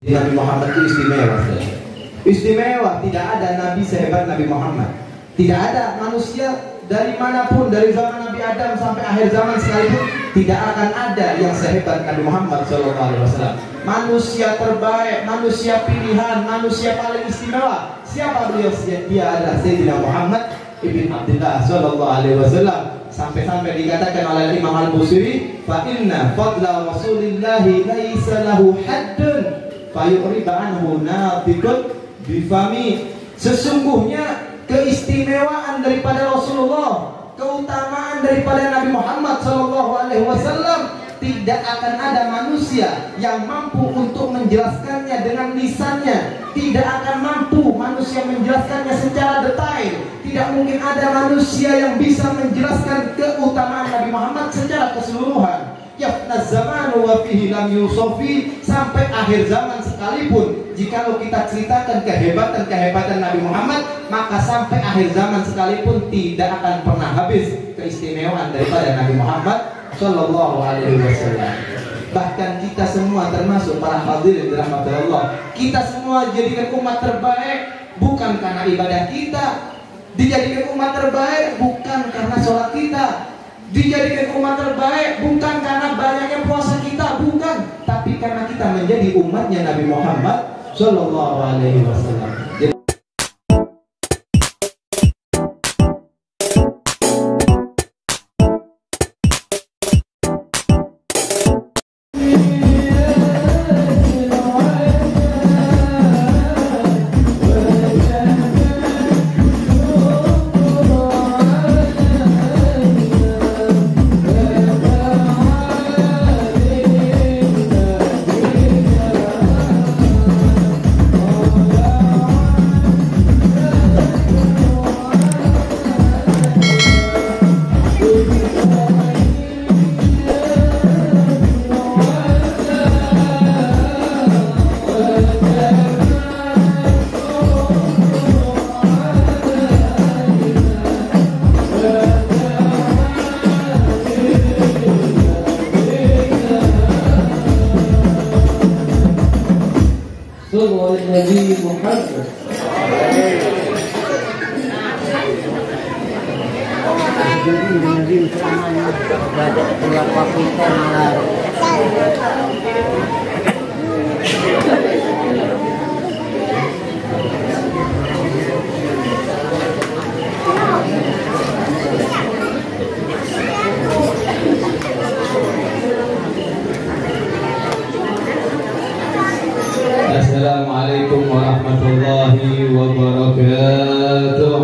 Nabi Muhammad itu istimewa. Istimewa, tidak ada nabi sehebat Nabi Muhammad. Tidak ada manusia dari manapun, dari zaman Nabi Adam sampai akhir zaman sekalipun, tidak akan ada yang sehebat Nabi Muhammad SAW. Manusia terbaik, manusia pilihan, manusia paling istimewa. Siapa beliau? Dia adalah Sayyidina Muhammad ibn Abdullah SAW. Sampai-sampai dikatakan oleh Imam Al-Busiri, fa inna fadla Rasulillahi laisa lahu haddun fayuriba anhu nafiqun bifami. Sesungguhnya keistimewaan daripada Rasulullah, keutamaan daripada Nabi Muhammad SAW, tidak akan ada manusia yang mampu untuk menjelaskannya dengan lisannya. Tidak akan mampu manusia menjelaskannya secara detail. Tidak mungkin ada manusia yang bisa menjelaskan keutamaan Nabi Muhammad secara keseluruhan. Yafnaz zamanu wa fihi lam yusofi. Sampai akhir zaman sekalipun, jikalau kita ceritakan kehebatan Nabi Muhammad, maka sampai akhir zaman sekalipun tidak akan pernah habis keistimewaan daripada Nabi Muhammad Sallallahu Alaihi Wasallam. Bahkan kita semua termasuk para hadirin dirahmati Allah, kita semua dijadikan umat terbaik bukan karena ibadah kita, dijadikan umat terbaik bukan karena sholat kita, dijadikan umat terbaik bukan karena banyaknya puasa kita, bukan, tapi karena kita menjadi umatnya Nabi Muhammad Sallallahu Alaihi Wasallam. Nabi Muhammad. Jadi Nabi Muhammad berada keluar Afrika malah. Assalamualaikum warahmatullahi wabarakatuh.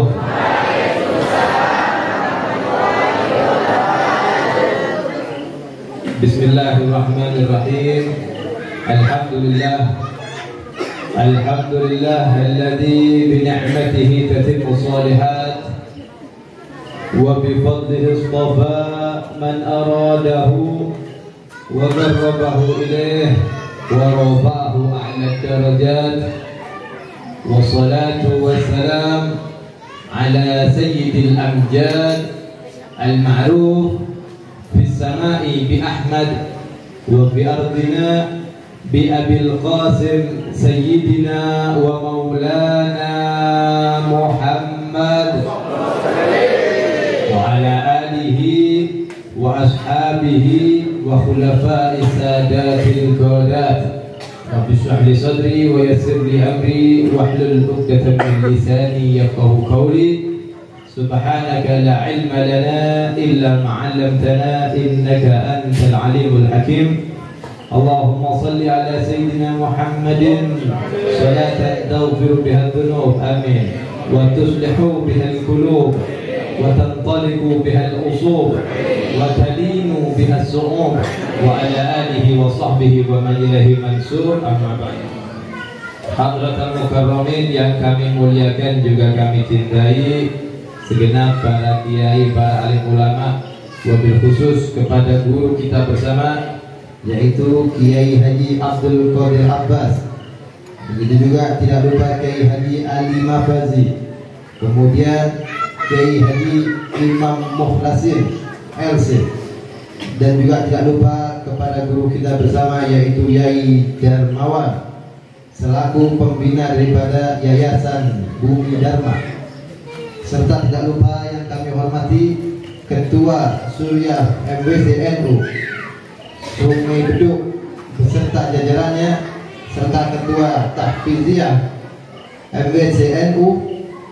Bismillahirrahmanirrahim. Alhamdulillah. Alhamdulillah alladzi bi ni'matihi tatimmu shalihat wa bi fadlihi istafa man aradahu wa qarrabahu ilayhi ورفعه أعلى الدرجات والصلاة والسلام على سيد الأمجاد المعروف في السماء بأحمد وفي أرضنا بأبي القاسم سيدنا ومولانا محمد وعلى آله وأصحابه وخلفاء السادات القادات. رب اشرح لي صدري ويسر لي أمري واحلل عقدة من لساني يفقهوا قولي. سبحانك لا علم لنا إلا ما علمتنا إنك أنت العليم الحكيم. اللهم صل على سيدنا محمد صلاة تغفر بها الذنوب آمين وتصلح بها القلوب وتنطلق بها الأصول وتلين بها السؤول وعلى آله وصحبه ومن إليه منسوب. Amma ba'd. Hadratul mukarramin yang kami muliakan juga kami cintai, segenap para kiai, para alim ulama, wabil khusus kepada guru kita bersama yaitu Kiai Haji Abdul Qadir Abbas. Begitu juga tidak lupa Kiai Haji Ali Mafazi, kemudian Kiai Haji Imam Mukhlasin LC, dan juga tidak lupa kepada guru kita bersama yaitu Yai Darmawan. selaku pembina daripada Yayasan Bumi Dharma, serta tidak lupa yang kami hormati Ketua Surya MWCNU Sungai Beduk beserta jajarannya, serta Ketua Tahfiziyah MWCNU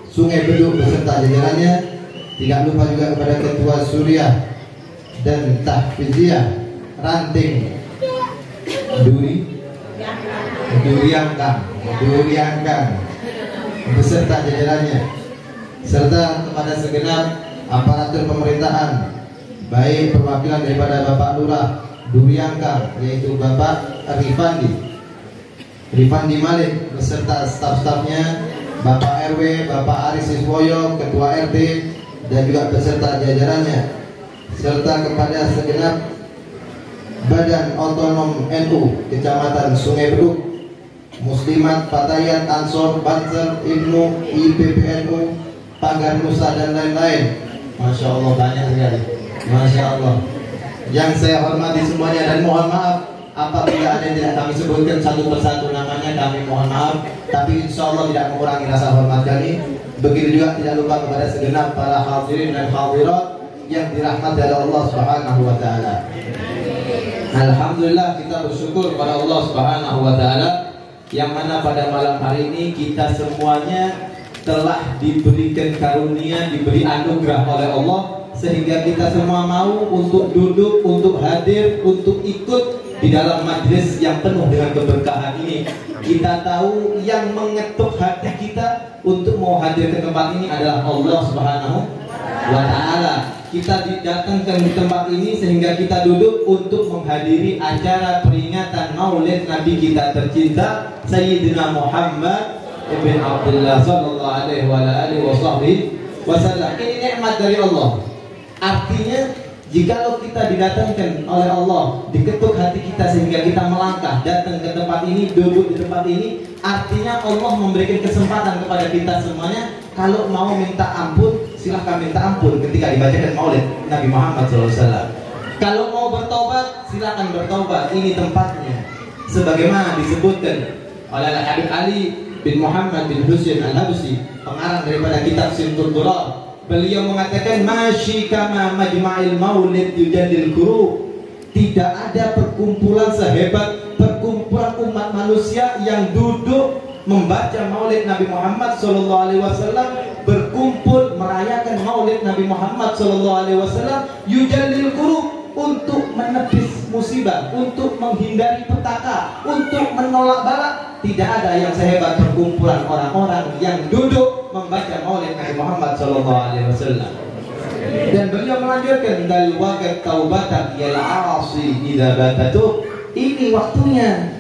Sungai Beduk beserta jajarannya. Tidak lupa juga kepada Ketua Surya dan Tahfiziyah Ranting Duriangkang beserta jajarannya, serta kepada segenap aparatur pemerintahan, baik perwakilan daripada Bapak Lurah Duriangkang yaitu Bapak Rifandi Malik beserta staf-stafnya, Bapak RW, Bapak Aris Iswoyo, Ketua RT dan juga beserta jajarannya, serta kepada segenap Badan Otonom NU Kecamatan Sungai Beduk, Muslimat, Fatayat, Ansor, Banser, Ibnu, IPPNU, Pagar Nusa dan lain-lain. Masya Allah, banyak sekali. Masya Allah. Yang saya hormati semuanya dan mohon maaf apabila ada yang tidak kami sebutkan satu persatu namanya, kami mohon maaf. Tapi insya Allah tidak mengurangi rasa hormat kami. Begitu juga tidak lupa kepada segenap para hadirin dan hadirat yang dirahmati oleh Allah Subhanahu wa taala. Alhamdulillah, kita bersyukur kepada Allah Subhanahu wa taala yang mana pada malam hari ini kita semuanya telah diberikan karunia, diberi anugerah oleh Allah sehingga kita semua mau untuk duduk, untuk hadir, untuk ikut di dalam majlis yang penuh dengan keberkahan ini. Kita tahu yang mengetuk hati kita untuk mau hadir ke tempat ini adalah Allah Subhanahu wa taala. Kita didatangkan di tempat ini sehingga kita duduk untuk menghadiri acara peringatan Maulid Nabi kita tercinta Sayyidina Muhammad ibn Abdullah sallallahu alaihi wasallam. Ini nikmat dari Allah. Artinya jikalau kita didatangkan oleh Allah, diketuk hati kita sehingga kita melangkah datang ke tempat ini, duduk di tempat ini, artinya Allah memberikan kesempatan kepada kita semuanya. Kalau mau minta ampun, silahkan minta ampun ketika dibacakan Maulid Nabi Muhammad SAW. Kalau mau bertobat, silahkan bertobat. Ini tempatnya. Sebagaimana disebutkan oleh Habib Ali bin Muhammad bin Husain Al-Habsyi, pengarang daripada kitab Simtul Durar. Beliau mengatakan, "Masyi kama majma'il maulid yujadil guru." Tidak ada perkumpulan sehebat perkumpulan umat manusia yang duduk membaca Maulid Nabi Muhammad SAW, berkumpul merayakan Maulid Nabi Muhammad SAW, yujadil guru, untuk menepis musibah, untuk menghindari petaka, untuk menolak bala. Tidak ada yang sehebat perkumpulan orang-orang yang duduk membaca Maulid Nabi Muhammad SAW. Dan beliau melanjutkan, dal waqt taubatan yal 'asi idza batatu. Ini waktunya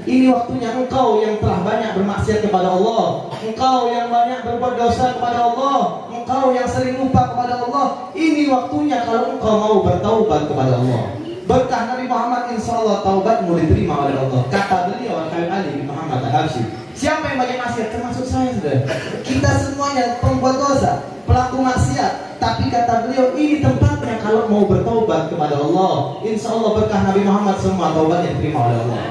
engkau yang telah banyak bermaksiat kepada Allah, engkau yang banyak berbuat dosa kepada Allah, engkau yang sering lupa kepada Allah. Ini waktunya kalau engkau mau bertaubat kepada Allah. Berkah Nabi Muhammad, insya Allah taubatmu diterima oleh Allah. Kata beliau Habib Ali bin Muhammad Al-Habsyi, siapa yang banyak maksiat? Termasuk saya, sudah. Kita semuanya pembuat dosa, pelaku maksiat. Tapi kata beliau, ini tempatnya kalau mau bertaubat kepada Allah. Insya Allah berkah Nabi Muhammad semua taubatnya diterima oleh Allah.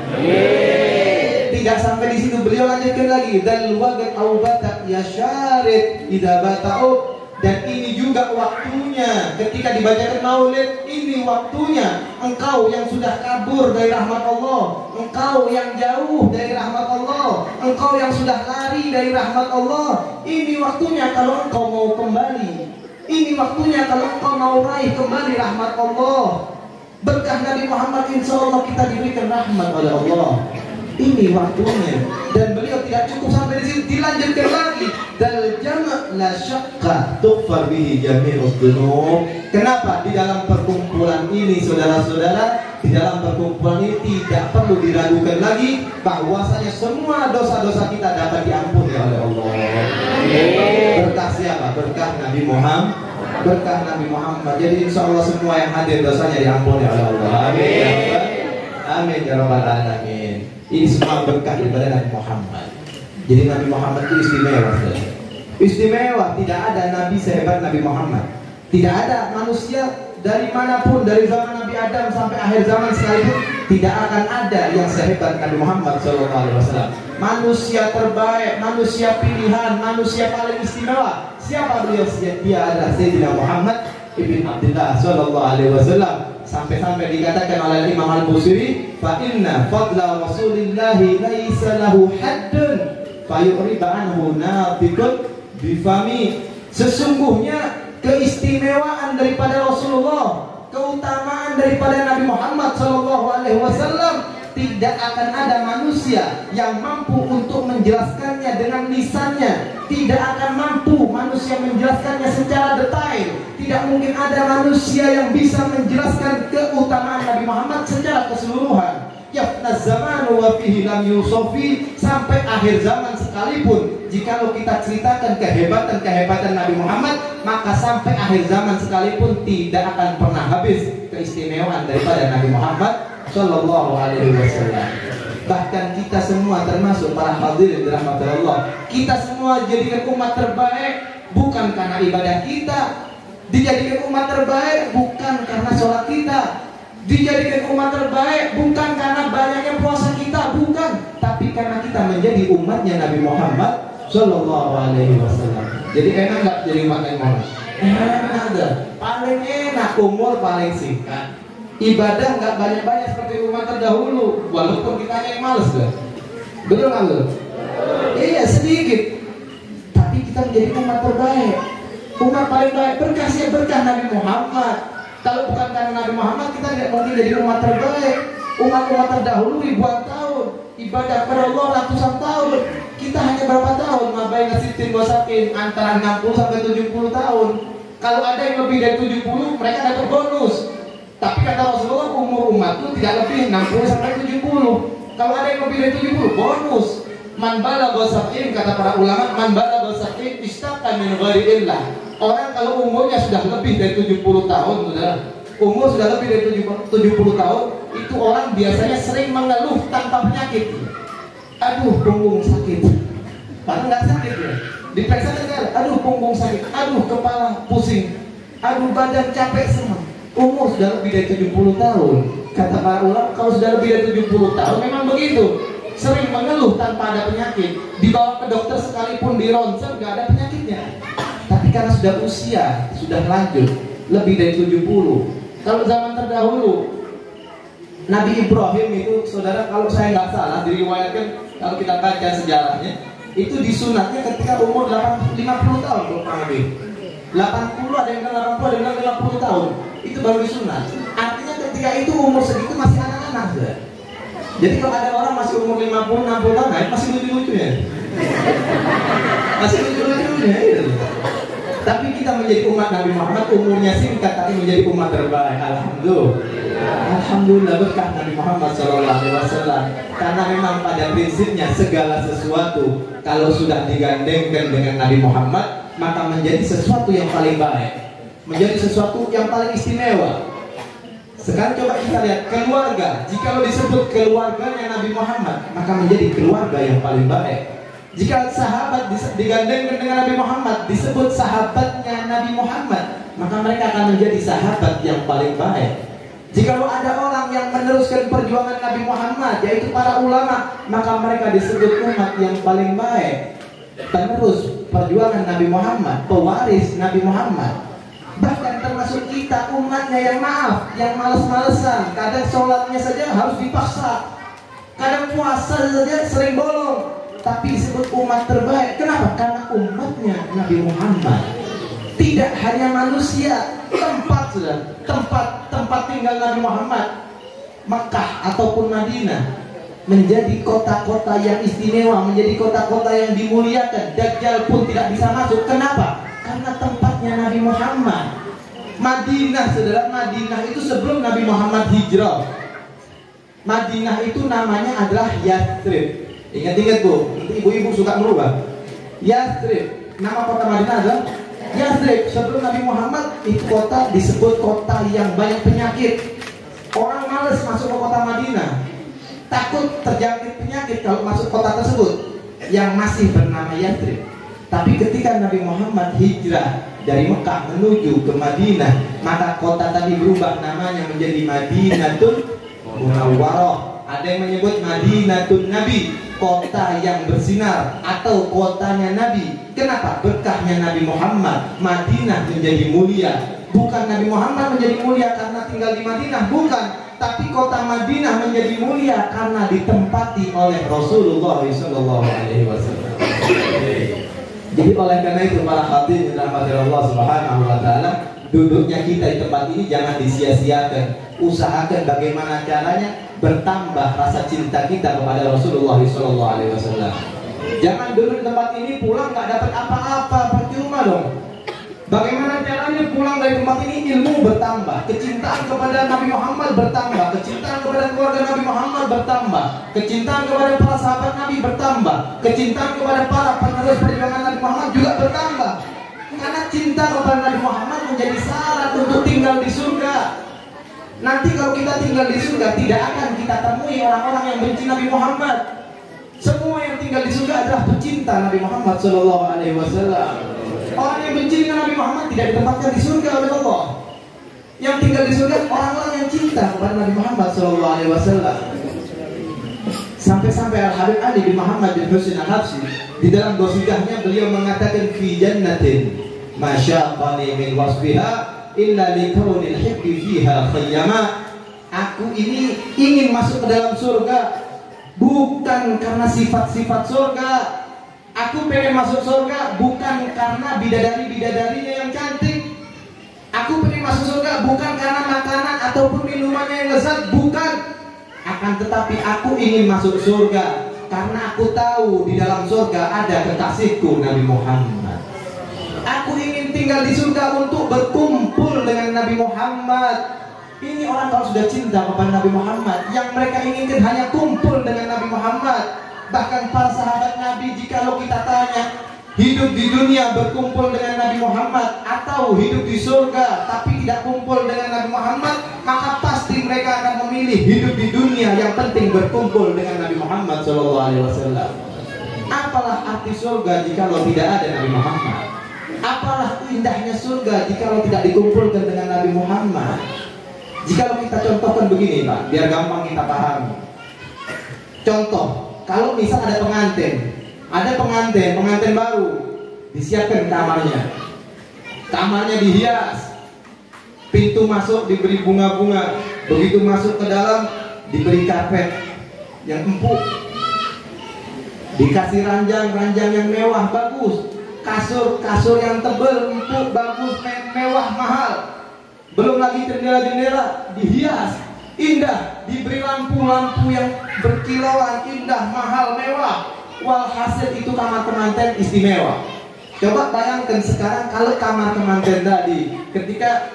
Tidak sampai di situ, beliau lanjutkan lagi, dal waqt taubatak ya syarid idza bata'u. Dan ini juga waktunya ketika dibacakan Maulid, ini waktunya engkau yang sudah kabur dari rahmat Allah, engkau yang jauh dari rahmat Allah, engkau yang sudah lari dari rahmat Allah. Ini waktunya kalau engkau mau kembali. Ini waktunya kalau engkau mau raih kembali rahmat Allah. Berkah Nabi Muhammad, insya Allah kita diberikan rahmat oleh Allah. Ini waktunya. Dan beliau tidak cukup sampai di sini, dilanjutkan lagi, dal jama' la syaqqa tughfar bihi jami'ud dzunub. Kenapa? Di dalam perkumpulan ini, saudara-saudara, di dalam perkumpulan ini tidak perlu diragukan lagi bahwasanya semua dosa-dosa kita dapat diampuni oleh Allah. Berkah siapa? Berkah Nabi Muhammad. Berkah Nabi Muhammad. Jadi insya Allah semua yang hadir dosanya diampuni oleh Allah. Amin. Amin ya rabbal alamin. Ini semua berkah daripada Nabi Muhammad. Jadi Nabi Muhammad itu istimewa. Istimewa, tidak ada Nabi sehebat Nabi Muhammad. Tidak ada manusia dari manapun, dari zaman Nabi Adam sampai akhir zaman sekalipun, tidak akan ada yang sehebat Nabi Muhammad SAW. Manusia terbaik, manusia pilihan, manusia paling istimewa. Siapa beliau? Dia adalah Sayyidina Muhammad ibn Abdullah SAW. Sampai-sampai dikatakan oleh Imam Al-Busiri, fa inna fadla Rasulillahi laisa lahu haddun fayuriba anhu nafiqun bifami. Sesungguhnya keistimewaan daripada Rasulullah, keutamaan daripada Nabi Muhammad SAW, tidak akan ada manusia yang mampu untuk menjelaskannya dengan lisannya. Tidak akan mampu manusia menjelaskannya secara detail. Tidak mungkin ada manusia yang bisa menjelaskan keutamaan Nabi Muhammad secara keseluruhan. Yafna zamanu wa fihi lam yusofi. Sampai akhir zaman sekalipun, jikalau kita ceritakan kehebatan Nabi Muhammad, maka sampai akhir zaman sekalipun tidak akan pernah habis keistimewaan daripada Nabi Muhammad Sallallahu Alaihi Wasallam. Bahkan kita semua termasuk para hadirin dirahmati Allah, kita semua dijadikan umat terbaik bukan karena ibadah kita, dijadikan umat terbaik bukan karena sholat kita, dijadikan umat terbaik bukan karena banyaknya puasa kita, bukan, tapi karena kita menjadi umatnya Nabi Muhammad Sallallahu Alaihi Wasallam. Jadi enak nggak jadi umat Nabi Muhammad? Enak deh, paling enak, umur paling singkat, ibadah nggak banyak-banyak seperti umat terdahulu, walaupun kita yang males deh. Betul nggak betul? Iya, sedikit, tapi kita menjadi umat terbaik, umat paling baik. Berkahnya berkah Nabi Muhammad. Kalau bukan karena Nabi Muhammad, kita tidak mungkin jadi umat terbaik. Umat-umat terdahulu ribuan tahun, ibadah kepada Allah ratusan tahun. Kita hanya berapa tahun? Mabaina sitin wasakin, antara 60 sampai 70 tahun. Kalau ada yang lebih dari 70, mereka dapat bonus. Tapi kata Rasulullah, umur umat itu tidak lebih 60 sampai 70. Kalau ada yang lebih dari 70, bonus. Man balagha sab'in, kata para ulama, man balagha sab'in istaqa min ghairi illah. Orang kalau umurnya sudah lebih dari 70 tahun, umur sudah lebih dari 70 tahun, itu orang biasanya sering mengeluh tanpa penyakit. Aduh, punggung sakit. Padahal nggak sakit ya. Diperiksa kan, aduh punggung sakit, aduh kepala pusing, aduh badan capek semua. Umur sudah lebih dari 70 tahun. Kata para ulama, kalau sudah lebih dari 70 tahun memang begitu. Sering mengeluh tanpa ada penyakit. Dibawa ke dokter sekalipun di ronsen nggak ada penyakitnya. Tapi karena sudah usia, sudah lanjut, lebih dari 70. Kalau zaman terdahulu, Nabi Ibrahim itu, saudara, kalau saya nggak salah, diriwayatkan, kalau kita baca sejarahnya, itu disunatnya ketika umur 50 tahun, kurang lebih. 80, ada yang bilang 80, ada yang bilang 50 tahun. Itu baru disunat. Artinya ketika itu umur segitu masih anak-anak, saudara. Jadi kalau ada orang masih umur 50, 60 tahun, nah, masih lucu-lucunya. Masih lucu-lucunya, gitu. Tapi kita menjadi umat Nabi Muhammad, umurnya singkat tapi menjadi umat terbaik. Alhamdulillah. Alhamdulillah berkah Nabi Muhammad SAW. Karena memang pada prinsipnya segala sesuatu kalau sudah digandengkan dengan Nabi Muhammad, maka menjadi sesuatu yang paling baik, menjadi sesuatu yang paling istimewa. Sekarang coba kita lihat keluarga. Jika disebut keluarganya Nabi Muhammad, maka menjadi keluarga yang paling baik. Jika sahabat digandengkan dengan Nabi Muhammad, disebut sahabatnya Nabi Muhammad, maka mereka akan menjadi sahabat yang paling baik. Jika ada orang yang meneruskan perjuangan Nabi Muhammad, yaitu para ulama, maka mereka disebut umat yang paling baik. Penerus perjuangan Nabi Muhammad, pewaris Nabi Muhammad. Bahkan termasuk kita umatnya yang maaf, yang males-malesan. Kadang sholatnya saja harus dipaksa, kadang puasa saja sering bolong, tapi disebut umat terbaik. Kenapa? Karena umatnya Nabi Muhammad. Tidak hanya manusia, tempat sudah, tempat tinggal Nabi Muhammad, Makkah ataupun Madinah, menjadi kota-kota yang istimewa, menjadi kota-kota yang dimuliakan. Dajjal pun tidak bisa masuk. Kenapa? Karena tempatnya Nabi Muhammad. Madinah, saudara, Madinah itu sebelum Nabi Muhammad hijrah. Madinah itu namanya adalah Yathrib. Ingat-ingat bu, nanti ibu-ibu suka merubah. Yathrib, nama kota Madinah adalah Yathrib. Sebelum Nabi Muhammad, itu kota disebut kota yang banyak penyakit. Orang males masuk ke kota Madinah, takut terjangkit penyakit kalau masuk kota tersebut yang masih bernama Yathrib. Tapi ketika Nabi Muhammad hijrah dari Mekah menuju ke Madinah, maka kota tadi berubah namanya menjadi Madinatul Munawwarah. Ada yang menyebut Madinatun Nabi, kota yang bersinar atau kotanya Nabi. Kenapa? Berkahnya Nabi Muhammad, Madinah menjadi mulia. Bukan Nabi Muhammad menjadi mulia karena tinggal di Madinah, bukan. Tapi kota Madinah menjadi mulia karena ditempati oleh Rasulullah SAW. Jadi oleh karena itu para hadirin yang dirahmati Allah Subhanahu wa taala, duduknya kita di tempat ini jangan disia-siakan. Usahakan bagaimana caranya bertambah rasa cinta kita kepada Rasulullah SAW. Jangan duduk di tempat ini pulang nggak dapat apa-apa, percuma dong. Bagaimana caranya pulang dari tempat ini ilmu bertambah, kecintaan kepada Nabi Muhammad bertambah, kecintaan kepada keluarga Nabi Muhammad bertambah, kecintaan kepada para sahabat Nabi bertambah, kecintaan kepada para penerus perjuangan Nabi Muhammad juga bertambah. Karena cinta kepada Nabi Muhammad menjadi syarat untuk tinggal di surga. Nanti kalau kita tinggal di surga, tidak akan kita temui orang-orang yang benci Nabi Muhammad. Semua yang tinggal di surga adalah pecinta Nabi Muhammad SAW. Orang yang benci dengan Nabi Muhammad tidak ditempatkan di surga oleh Allah. Yang tinggal di surga orang-orang yang cinta kepada Nabi Muhammad SAW. Sampai-sampai Al-Habib Ali bin Muhammad bin Husain Al-Habsyi di dalam gosigahnya beliau mengatakan fi jannatin masyaqani min wasfiha illa likaunil hibbi fiha khayyama. Aku ini ingin masuk ke dalam surga bukan karena sifat-sifat surga. Aku pengen masuk surga bukan karena bidadari-bidadarinya yang cantik. Aku pengen masuk surga bukan karena makanan ataupun minumannya yang lezat, bukan. Akan tetapi aku ingin masuk surga karena aku tahu di dalam surga ada kekasihku Nabi Muhammad. Aku ingin tinggal di surga untuk berkumpul dengan Nabi Muhammad. Ini orang kalau sudah cinta kepada Nabi Muhammad, yang mereka inginkan hanya kumpul dengan Nabi Muhammad. Bahkan para sahabat Nabi, jikalau kita tanya hidup di dunia berkumpul dengan Nabi Muhammad atau hidup di surga tapi tidak kumpul dengan Nabi Muhammad, maka pasti mereka akan memilih hidup di dunia, yang penting berkumpul dengan Nabi Muhammad SAW. Apalah arti surga jikalau tidak ada Nabi Muhammad? Apalah indahnya surga jikalau tidak dikumpulkan dengan Nabi Muhammad? Jikalau kita contohkan begini Pak, biar gampang kita pahami. Contoh, kalau misal ada pengantin baru, disiapkan kamarnya dihias, pintu masuk diberi bunga-bunga, begitu masuk ke dalam diberi karpet yang empuk, dikasih ranjang yang mewah bagus, kasur yang tebal empuk bagus mewah mahal, belum lagi jendela dihias indah, diberi lampu yang berkilauan indah, mahal, mewah. Walhasil itu kamar pengantin istimewa. Coba bayangkan sekarang kalau kamar pengantin tadi, ketika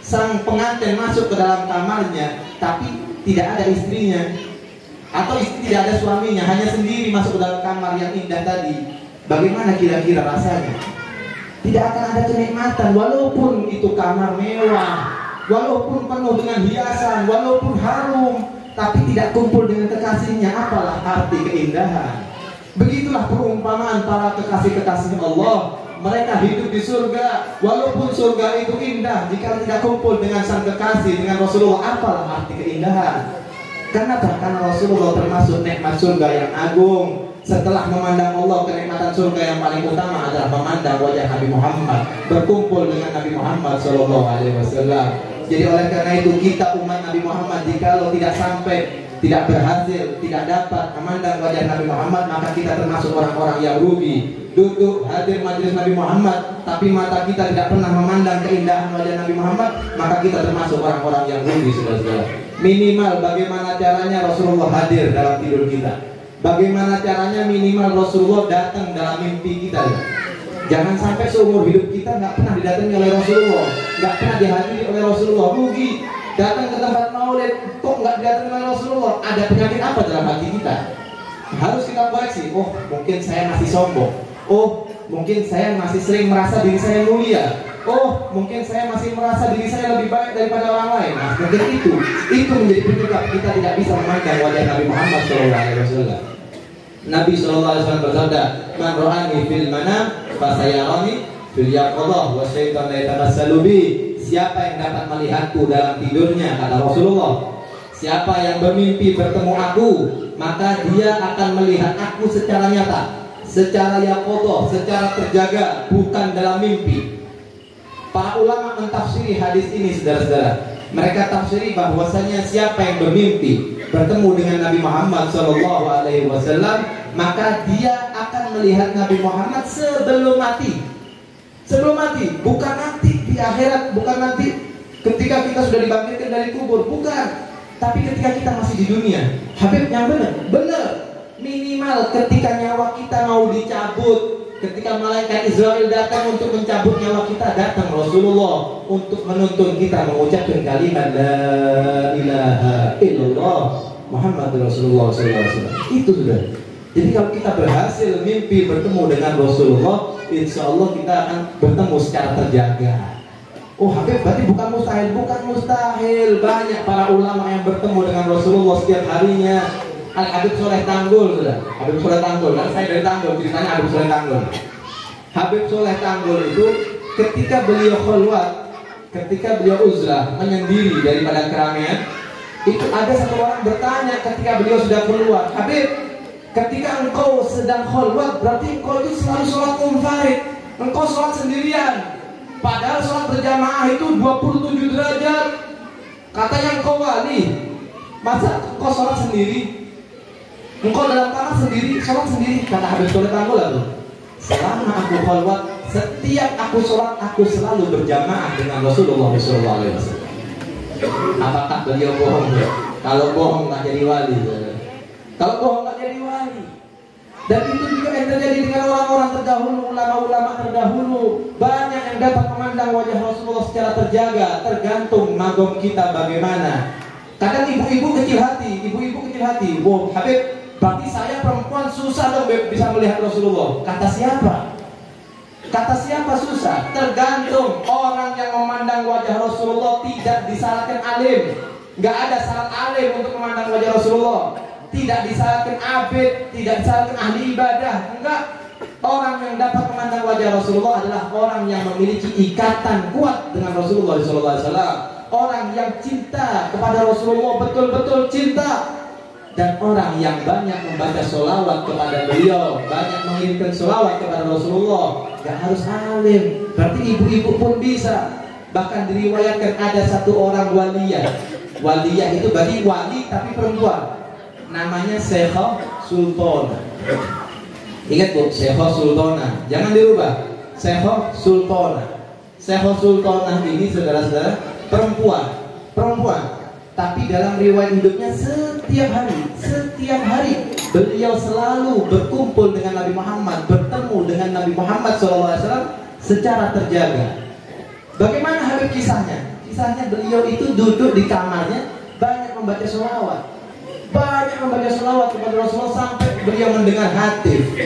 sang pengantin masuk ke dalam kamarnya tapi tidak ada istrinya, atau istri tidak ada suaminya, hanya sendiri masuk ke dalam kamar yang indah tadi, bagaimana kira-kira rasanya? Tidak akan ada kenikmatan. Walaupun itu kamar mewah, walaupun penuh dengan hiasan, walaupun harum, tapi tidak kumpul dengan kekasihnya, apalah arti keindahan? Begitulah perumpamaan para kekasih-kekasih Allah. Mereka hidup di surga, walaupun surga itu indah, jika tidak kumpul dengan sang kekasih, dengan Rasulullah, apalah arti keindahan? Kenapa? Karena Rasulullah termasuk nikmat surga yang agung. Setelah memandang Allah, kenikmatan surga yang paling utama adalah memandang wajah Nabi Muhammad, berkumpul dengan Nabi Muhammad SAW. Jadi oleh karena itu kita umat Nabi Muhammad, jikalau tidak sampai, tidak berhasil, tidak dapat memandang wajah Nabi Muhammad, maka kita termasuk orang-orang yang rugi. Duduk hadir majelis Nabi Muhammad, tapi mata kita tidak pernah memandang keindahan wajah Nabi Muhammad, maka kita termasuk orang-orang yang rugi, saudara-saudara. Minimal bagaimana caranya Rasulullah hadir dalam tidur kita. Bagaimana caranya minimal Rasulullah datang dalam mimpi kita. Jangan sampai seumur hidup kita nggak pernah didatangi oleh Rasulullah, nggak pernah dihadiri oleh Rasulullah. Rugi. Datang ke tempat maulid kok nggak didatangi oleh Rasulullah. Ada penyakit apa dalam hati kita? Harus kita koreksi. Oh, mungkin saya masih sombong. Oh, mungkin saya masih sering merasa diri saya mulia. Oh, mungkin saya masih merasa diri saya lebih baik daripada orang lain. Nah, mungkin itu menjadi penyebab kita tidak bisa memandang wajah Nabi Muhammad SAW. Nabi SAW bersabda, "Man ra'ani fil manam fasayarani fil yaqظah wa syaitan la yatamassalu bi." Siapa yang dapat melihatku dalam tidurnya, kata Rasulullah, Siapa yang bermimpi bertemu aku, maka dia akan melihat aku secara nyata, secara yaqodoh, secara terjaga, bukan dalam mimpi. Para ulama mentafsiri hadis ini, saudara-saudara. Mereka tafsiri bahwasanya siapa yang bermimpi bertemu dengan Nabi Muhammad SAW, maka dia akan melihat Nabi Muhammad sebelum mati. Sebelum mati, bukan nanti di akhirat, bukan nanti ketika kita sudah dibangkitkan dari kubur, bukan. Tapi ketika kita masih di dunia, Habib yang benar. Minimal ketika nyawa kita mau dicabut, ketika malaikat Israel datang untuk mencabut nyawa kita, datang Rasulullah untuk menuntun kita mengucapkan kalimat La ilaha illallah Muhammad Rasulullah SAW. Itu sudah. Jadi kalau kita berhasil mimpi bertemu dengan Rasulullah, insya Allah kita akan bertemu secara terjaga. Oh Habib, berarti bukan mustahil. Bukan mustahil. Banyak para ulama yang bertemu dengan Rasulullah setiap harinya. Habib Soleh Tanggul sudah. Habib Soleh Tanggul, kan saya dari Tanggul, ceritanya Habib Soleh Tanggul. Habib Soleh Tanggul itu ketika beliau khulwat, ketika beliau uzlah, menyendiri daripada keramaian, itu ada satu orang bertanya ketika beliau sudah keluar, Habib, ketika engkau sedang khulwat, berarti engkau itu selalu sholat munfarid, engkau sholat sendirian. Padahal sholat berjamaah itu 27 derajat. Katanya engkau wali, masa engkau sholat sendiri? Engkau dalam kamar sendiri, sholat sendiri. Kata Habib Soleh Tanggul itu, selama aku khalwat, setiap aku sholat, aku selalu berjamaah dengan Rasulullah SAW. Apakah beliau bohong? Kalau bohong tak jadi wali. Kalau bohong tak jadi wali. Dan itu juga yang terjadi dengan orang-orang terdahulu, ulama-ulama terdahulu. Banyak yang dapat memandang wajah Rasulullah secara terjaga, tergantung magom kita bagaimana. Kadang ibu-ibu kecil hati, wow Habib, berarti saya perempuan susah dong bisa melihat Rasulullah. Kata siapa? Kata siapa susah? Tergantung. Orang yang memandang wajah Rasulullah tidak disyaratkan alim. Gak ada syarat alim untuk memandang wajah Rasulullah. Tidak disyaratkan abid, tidak disyaratkan ahli ibadah. Enggak. Orang yang dapat memandang wajah Rasulullah adalah orang yang memiliki ikatan kuat dengan Rasulullah SAW. Orang yang cinta kepada Rasulullah, betul-betul cinta. Dan orang yang banyak membaca sholawat kepada beliau, banyak mengirimkan sholawat kepada Rasulullah. Gak harus alim, berarti ibu-ibu pun bisa. Bahkan diriwayatkan ada satu orang waliyah. Waliyah itu berarti wali tapi perempuan. Namanya Syekhah Sultana. Ingat bu, Syekhah Sultana, jangan dirubah. Syekhah Sultana. Syekhah Sultana ini saudara-saudara perempuan. Tapi dalam riwayat hidupnya setiap hari beliau selalu berkumpul dengan Nabi Muhammad, bertemu dengan Nabi Muhammad SAW secara terjaga. Bagaimana Habib kisahnya? Kisahnya beliau itu duduk di kamarnya, banyak membaca sholawat. Banyak membaca sholawat kepada Rasulullah sampai beliau mendengar hatif.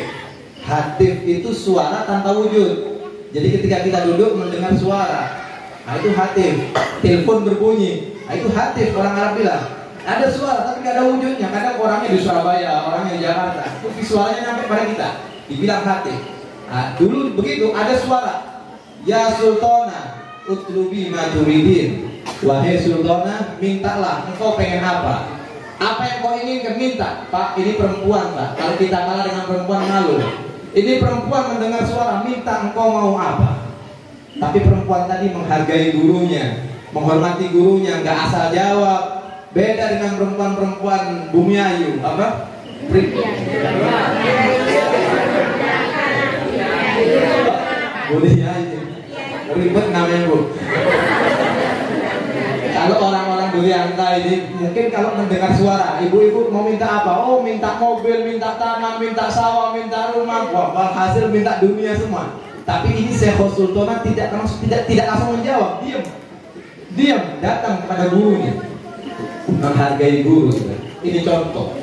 Hatif itu suara tanpa wujud. Jadi ketika kita duduk mendengar suara, nah itu hatif. Telepon berbunyi, nah itu hatif. Orang Arab bilang ada suara tapi gak ada wujudnya. Kadang orangnya di Surabaya, orangnya di Jakarta, tapi suaranya sampai pada kita, dibilang hatif. Nah, dulu begitu ada suara, ya Sultana utlubi ma turidin. Wahai Sultana, mintalah, engkau pengen apa? Apa yang kau inginkan, minta. Pak, ini perempuan pak, kalau kita kalah dengan perempuan malu. Ini perempuan mendengar suara, minta engkau mau apa? Tapi perempuan tadi menghargai gurunya, menghormati gurunya, nggak asal jawab. Beda dengan perempuan-perempuan Bumi Ayu. Apa? Bumi Ayu. Ribet namanya bu. Kalau orang-orang Durianta ini mungkin kalau mendengar suara, ibu-ibu mau minta apa? Oh minta mobil, minta tanah, minta sawah, minta rumah. Wah, hasil minta dunia semua. Tapi ini Syekhah Sultana tidak langsung menjawab, diam, datang kepada gurunya, menghargai guru. Ini contoh.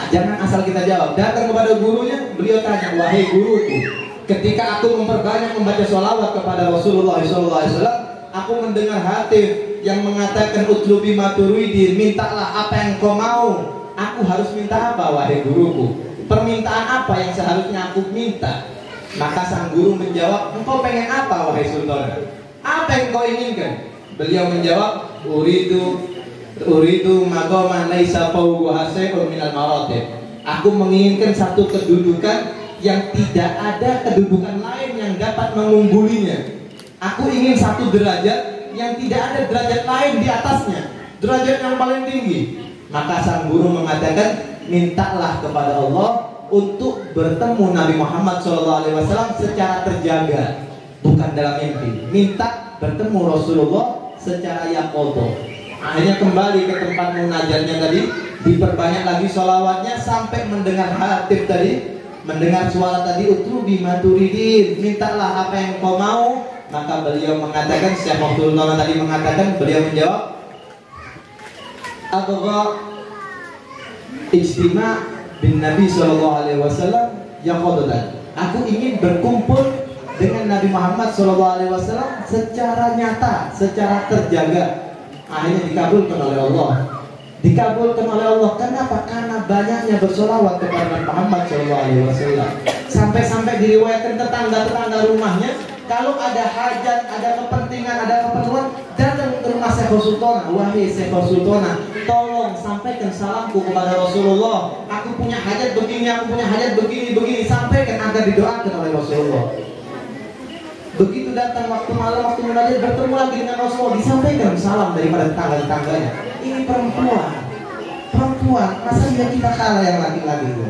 Jangan asal kita jawab. Datang kepada gurunya, beliau tanya, wahai guruku, ketika aku memperbanyak membaca sholawat kepada Rasulullah SAW, aku mendengar hatif yang mengatakan utlubi maturidin, mintalah apa yang kau mau. Aku harus minta apa wahai guruku? Permintaan apa yang seharusnya aku minta? Maka sang guru menjawab, engkau pengen apa wahai Sultana? Apa yang kau inginkan? Beliau menjawab, uridu Uridu maqaman laisa fawqa shay'un minal maratib. Aku menginginkan satu kedudukan yang tidak ada kedudukan lain yang dapat mengunggulinya. Aku ingin satu derajat yang tidak ada derajat lain di atasnya, derajat yang paling tinggi. Maka sang guru mengatakan, mintalah kepada Allah untuk bertemu Nabi Muhammad SAW secara terjaga, bukan dalam mimpi. Minta bertemu Rasulullah secara yaqodo. Akhirnya kembali ke tempat munajatnya tadi, diperbanyak lagi sholawatnya sampai mendengar hatib tadi, mendengar suara tadi, utrubi maturidin, mintalah apa yang kau mau. Maka beliau mengatakan, Syekh Mahdul tadi mengatakan, beliau menjawab, Abgha ijtima' bin Nabi SAW yaqodatan. Aku ingin berkumpul dengan Nabi Muhammad SAW secara nyata, secara terjaga. Akhirnya dikabulkan oleh Allah. Dikabulkan oleh Allah. Kenapa? Karena banyaknya bersolawat kepada Nabi Muhammad SAW. Sampai-sampai diriwayatkan tetangga-tetangga rumahnya, kalau ada hajat, ada kepentingan, ada keperluan, datang ke rumah Syekh Sultana. Wahai Syekh Sultana, tolong sampaikan salamku kepada Rasulullah. Aku punya hajat begini, aku punya hajat begini. Sampaikan agar didoakan oleh Rasulullah. Begitu datang waktu malam, waktu munajat, bertemu lagi dengan Rasulullah, disampaikan salam daripada tetangga-tetangganya. Ini perempuan, masa dia kita kalah yang laki-laki itu?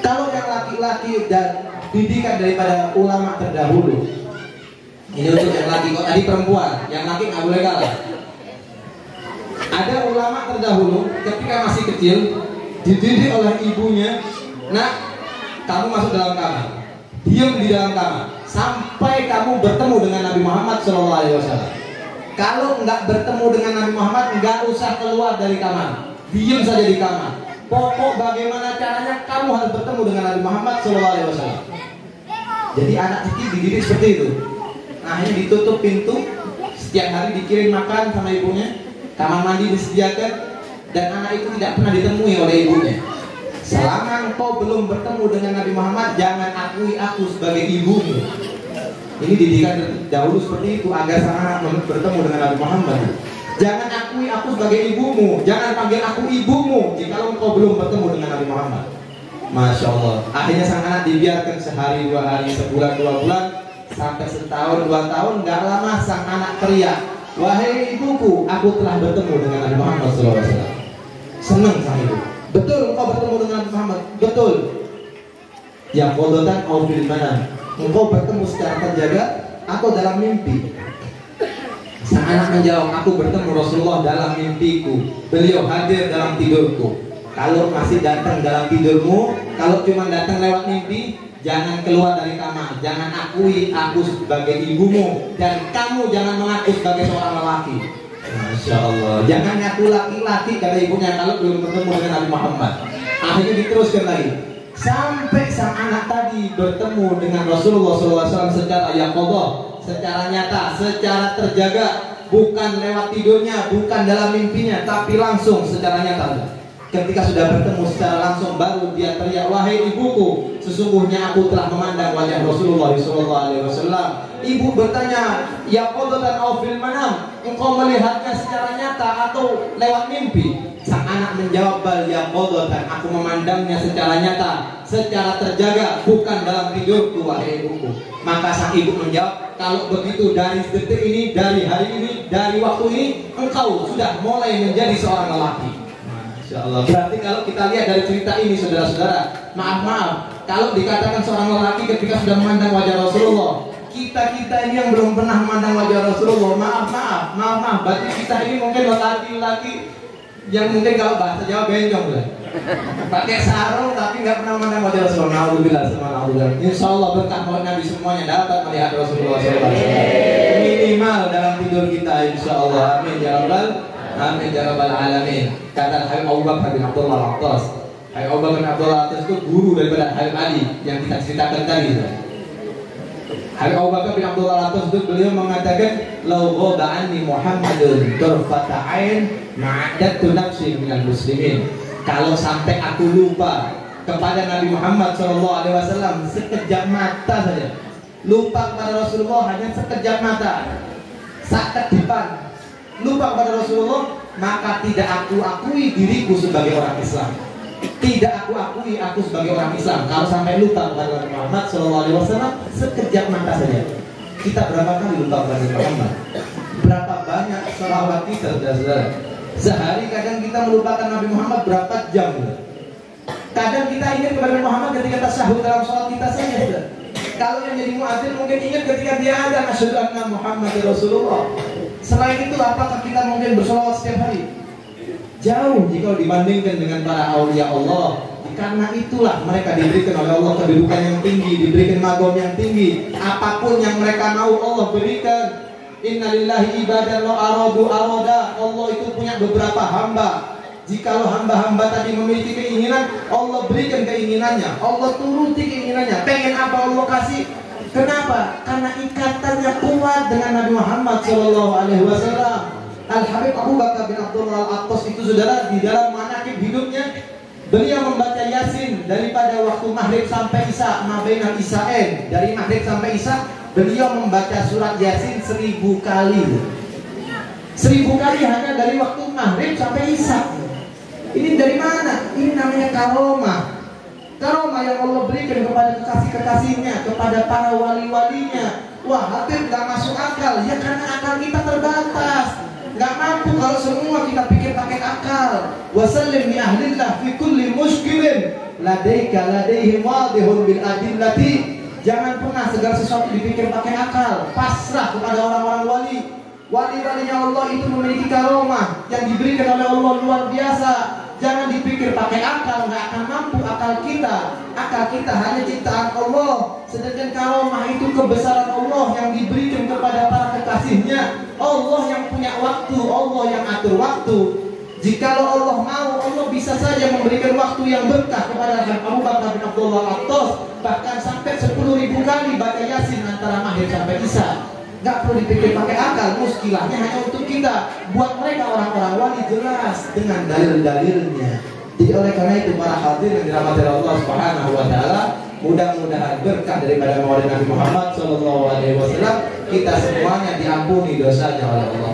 Kalau yang laki-laki dan didikan daripada ulama terdahulu, ini untuk yang laki, kok tadi perempuan, yang laki nggak boleh kalah. Ada ulama terdahulu ketika masih kecil dididik oleh ibunya, nak, kamu masuk dalam kamar, diam di dalam kamar sampai kamu bertemu dengan Nabi Muhammad SAW. Kalau nggak bertemu dengan Nabi Muhammad, nggak usah keluar dari kamar, diam saja di kamar. Pokok bagaimana caranya kamu harus bertemu dengan Nabi Muhammad SAW. Jadi anak kecil dididik seperti itu. Nah, ini ditutup pintu, setiap hari dikirim makan sama ibunya, kamar mandi disediakan, dan anak itu tidak pernah ditemui oleh ibunya. Selama engkau belum bertemu dengan Nabi Muhammad, jangan akui aku sebagai ibumu. Ini didikan dahulu seperti itu agar sang anak bertemu dengan Nabi Muhammad. Jangan akui aku sebagai ibumu, jangan panggil aku ibumu jika engkau belum bertemu dengan Nabi Muhammad. Masya Allah. Akhirnya sang anak dibiarkan sehari, 2 hari, sebulan, 2 bulan, sampai setahun, 2 tahun. Gak lama sang anak teriak, wahai ibuku, aku telah bertemu dengan Nabi Muhammad SAW. Senang sang ibu. Betul engkau bertemu dengan Nabi Muhammad? Betul. Ya qodatan au fil manam. Engkau bertemu secara terjaga atau dalam mimpi? Sang anak menjawab, aku bertemu Rasulullah dalam mimpiku. Beliau hadir dalam tidurku. Kalau masih datang dalam tidurmu, kalau cuma datang lewat mimpi, jangan keluar dari kamar. Jangan akui aku sebagai ibumu, dan kamu jangan mengaku sebagai seorang lelaki. Masya Allah. Jangan ngaku laki-laki kata ibunya kalau belum bertemu dengan Nabi Muhammad. Akhirnya diteruskan lagi sampai sang anak tadi bertemu dengan Rasulullah SAW secara yaqodah, secara nyata, secara terjaga, bukan lewat tidurnya, bukan dalam mimpinya, tapi langsung secara nyata. Ketika sudah bertemu secara langsung, baru dia teriak, wahai ibuku, sesungguhnya aku telah memandang wajah Rasulullah SAW. Ibu bertanya, ya qodatan au fil manam, engkau melihatnya secara nyata atau lewat mimpi? Sang anak menjawab, bal ya qodatan, aku memandangnya secara nyata, secara terjaga, bukan dalam tidurku, wahai ibuku. Maka sang ibu menjawab, kalau begitu dari detik ini, dari hari ini, dari waktu ini, engkau sudah mulai menjadi seorang lelaki. Masya Allah. Berarti kalau kita lihat dari cerita ini, saudara-saudara, maaf, kalau dikatakan seorang lelaki ketika sudah memandang wajah Rasulullah, kita ini yang belum pernah memandang wajah Rasulullah, maaf, berarti kita ini mungkin lelaki-lelaki yang mungkin kalau bahasa Jawa bencong lah, pakai sarung tapi nggak pernah memandang wajah Rasulullah. Alhamdulillah. Insya Allah berkah buat Nabi semuanya dapat melihat Rasulullah SAW. Minimal dalam tidur kita, insya Allah. Amin ya Rabbal. Amin ya Rabbal Alamin. Kata Habib Abu Bakar bin Abdullah Al-Attas. Habib Abu Bakar bin Abdullah Al-Attas itu guru daripada Habib Ali yang kita ceritakan tadi. Habib Abu Bakar bin Abdullah Al-Attas itu beliau mengatakan, lau ghaba anni Muhammadun tarfata ain ma'adatu nafsi minal muslimin. Kalau sampai aku lupa kepada Nabi Muhammad SAW sekejap mata saja, lupa kepada Rasulullah hanya sekejap mata, saat kedipan, lupa kepada Rasulullah, maka tidak aku akui diriku sebagai orang Islam. Tidak aku akui aku sebagai orang Islam. Kalau sampai lupa kepada Nabi Muhammad SAW, sekejap mata saja. Kita berapa kali lupa kepada Nabi Muhammad? Berapa banyak sholawat kita, saudara-saudara? Sehari kadang kita melupakan Nabi Muhammad berapa jam? Kadang kita ingat kepada Nabi Muhammad ketika tasyahud dalam sholat kita saja, saudara. Kalau yang jadi muadzin mungkin ingat ketika dia ada asyhadu anna Muhammadar Rasulullah. Selain itu, apakah kita mungkin bersolawat setiap hari? Jauh jika dibandingkan dengan para aulia Allah. Karena itulah mereka diberikan oleh Allah kedudukan yang tinggi, diberikan magom yang tinggi. Apapun yang mereka mau Allah berikan. Innalillahi ibadan lo aradu arada. Allah itu punya beberapa hamba. Jikalau hamba-hamba tadi memiliki keinginan, Allah berikan keinginannya, Allah turuti keinginannya. Pengen apa Allah kasih. Kenapa? Karena ikatannya kuat dengan Nabi Muhammad SAW. Al-Habib Abu Bakar bin Abdullah Al-Attas itu, saudara, di dalam manaqib hidupnya, beliau membaca Yasin daripada waktu maghrib sampai isya, mabainal isya'ain. Dari maghrib sampai isya, beliau membaca surat Yasin 1000 kali. 1000 kali hanya dari waktu maghrib sampai isya. Ini dari mana? Ini namanya karomah. Karomah yang Allah berikan kepada kekasih-kekasihnya, kepada para wali-walinya. Wah, Habib gak masuk akal. Ya karena akal kita terbatas. Gak mampu kalau semua kita pikir pakai akal. Wasallim li ahlillah fi kulli mushkilin ladaika ladaihim wadihun bil adillati. Jangan pernah segala sesuatu dipikir pakai akal. Pasrah kepada orang-orang wali. Wali-walinya Allah itu memiliki karomah yang diberikan oleh Allah luar biasa. Jangan dipikir pakai akal, nggak akan mampu akal kita. Akal kita hanya ciptaan Allah. Sedangkan karomah itu kebesaran Allah yang diberikan kepada para kekasihnya. Allah yang punya waktu, Allah yang atur waktu. Jikalau Allah mau, Allah bisa saja memberikan waktu yang berkah kepada Abu Bakar bin Abdullah Al-Attas. Bahkan sampai 10.000 kali baca Yasin antara maghrib sampai isya. Gak perlu dipikir pakai akal, muskilahnya hanya untuk kita. Buat mereka orang-orang wali jelas dengan dalil-dalilnya. Jadi oleh karena itu para hadirin yang dirahmati Allah Subhanahu wa taala, mudah-mudahan berkah daripada maulid Nabi Muhammad SAW, kita semuanya diampuni dosanya oleh Allah.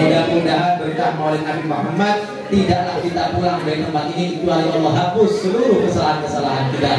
Mudah-mudahan berkah maulid Nabi Muhammad, tidaklah kita pulang dari tempat ini kecuali Allah hapus seluruh kesalahan-kesalahan kita.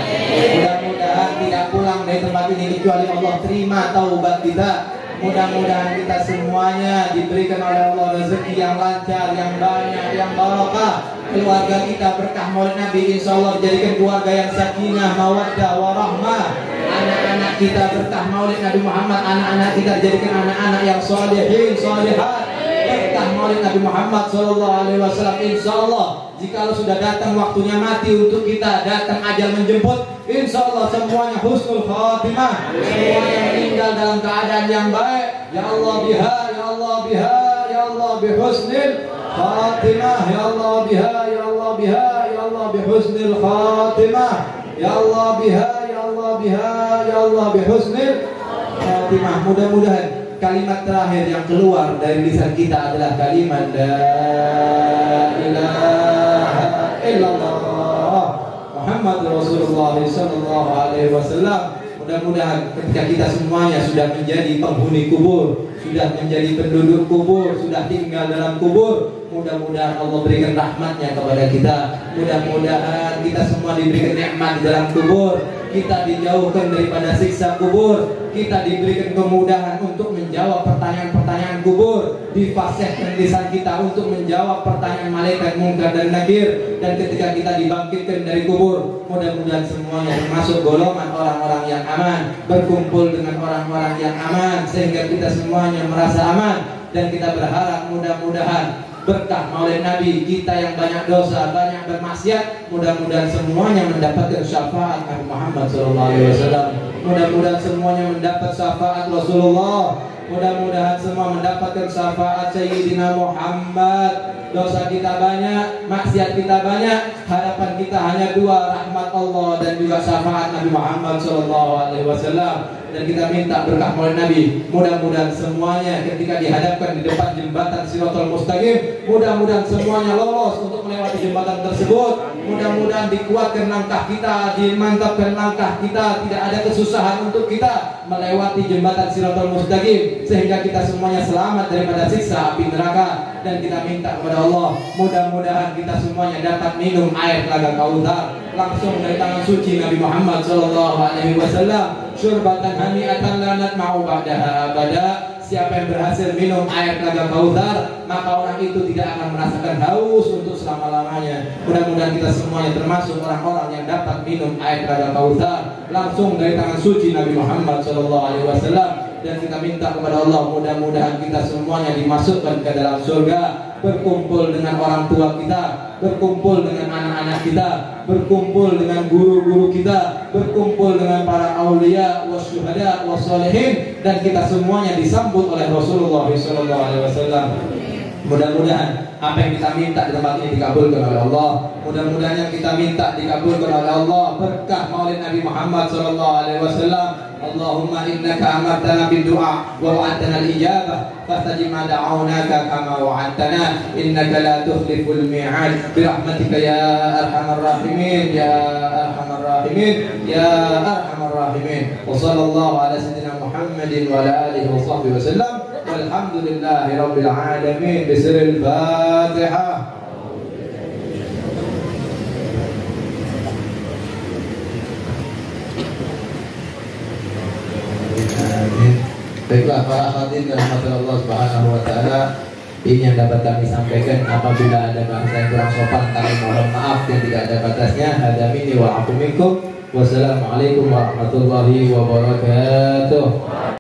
Mudah-mudahan tidak pulang dari tempat ini kecuali Allah terima taubat kita. Mudah-mudahan kita semuanya diberikan oleh Allah rezeki yang lancar, yang banyak, yang barokah. Keluarga kita berkah maulid Nabi, insya Allah dijadikan keluarga yang sakinah, mawaddah, warahmah. Anak-anak kita berkah maulid Nabi Muhammad, anak-anak kita dijadikan anak-anak yang sholihin, sholihat. Berkah maulid Nabi Muhammad SAW. Insya Allah jikalau sudah datang waktunya mati untuk kita, datang ajal menjemput, insya Allah semuanya husnul khatimah, semuanya meninggal dalam keadaan yang baik. Ya Allah biha, ya Allah biha, ya Allah bihusnil khatimah, ya Allah biha, ya Allah biha, ya Allah bihusnil khatimah, ya Allah biha, ya Allah biha, ya Allah bihusnil khatimah. Mudah-mudahan kalimat terakhir yang keluar dari lisan kita adalah kalimat la ilaha illallah Muhammad Rasulullah sallallahu alaihi wasallam. Mudah-mudahan ketika kita semuanya sudah menjadi penghuni kubur, sudah menjadi penduduk kubur, sudah tinggal dalam kubur, mudah-mudahan Allah berikan rahmatnya kepada kita. Mudah-mudahan kita semua diberikan nikmat di dalam kubur, kita dijauhkan daripada siksa kubur, kita diberikan kemudahan untuk menjawab pertanyaan-pertanyaan kubur, difasihkan lisan kita untuk menjawab pertanyaan malaikat Munkar dan Nakir. Dan ketika kita dibangkitkan dari kubur, mudah-mudahan semuanya termasuk golongan orang-orang yang aman, berkumpul dengan orang-orang yang aman, sehingga kita semuanya merasa aman. Dan kita berharap mudah-mudahan berkah maulid Nabi, kita yang banyak dosa, banyak bermaksiat, mudah-mudahan semuanya mendapatkan syafaat Nabi Muhammad SAW. Mudah-mudahan semuanya mendapat syafaat Rasulullah. Mudah-mudahan semua mendapatkan syafaat Sayyidina Muhammad. Dosa kita banyak, maksiat kita banyak, harapan kita hanya dua, rahmat Allah dan juga syafaat Nabi Muhammad SAW. Dan kita minta berkah maulid Nabi, mudah-mudahan semuanya ketika dihadapkan di depan jembatan Shiratal Mustaqim, mudah-mudahan semuanya lolos untuk melewati jembatan tersebut. Mudah-mudahan dikuatkan langkah kita, dimantapkan langkah kita, tidak ada kesusahan untuk kita melewati jembatan Shiratal Mustaqim, sehingga kita semuanya selamat daripada siksa api neraka. dan kita minta kepada Allah mudah-mudahan kita semuanya dapat minum air telaga Kautsar langsung dari tangan suci Nabi Muhammad sallallahu alaihi wasallam, syurbatan hani'atan la natma'u ba'daha abada. Siapa yang berhasil minum air telaga Kautsar, maka orang itu tidak akan merasakan haus untuk selama-lamanya. Mudah-mudahan kita semuanya termasuk orang-orang yang dapat minum air telaga Kautsar langsung dari tangan suci Nabi Muhammad SAW. Dan kita minta kepada Allah mudah-mudahan kita semuanya dimasukkan ke dalam surga, berkumpul dengan orang tua kita, berkumpul dengan anak-anak kita, berkumpul dengan guru-guru kita, berkumpul dengan para aulia wasyuhada wassalihin, dan kita semuanya disambut oleh Rasulullah SAW. Mudah-mudahan apa yang kita minta di tempat ini dikabulkan oleh Allah. Mudah-mudahan yang kita minta dikabulkan oleh Allah, berkah Maulid Nabi Muhammad SAW. Allahumma innaka amartana bid-du'a wa wa'adtana al-ijabah fastajib ma da'awnaka kama wa'adtana innaka la tukhliful mi'ad bi rahmatika ya arhamar rahimin ya arhamar rahimin ya arhamar rahimin. Wa sallallahu ala sayyidina Muhammadin wa ala alihi wa sahbihi wa sallam walhamdulillahi rabbil alamin bisiril Fatihah. Baiklah para hadirin dan rahmatullah Allah Subhanahu wa taala, ini yang dapat kami sampaikan. Apabila ada bahasa yang kurang sopan, kami mohon maaf yang tidak ada batasnya. Hada minni wa afu minkum. Wassalamualaikum warahmatullahi wabarakatuh.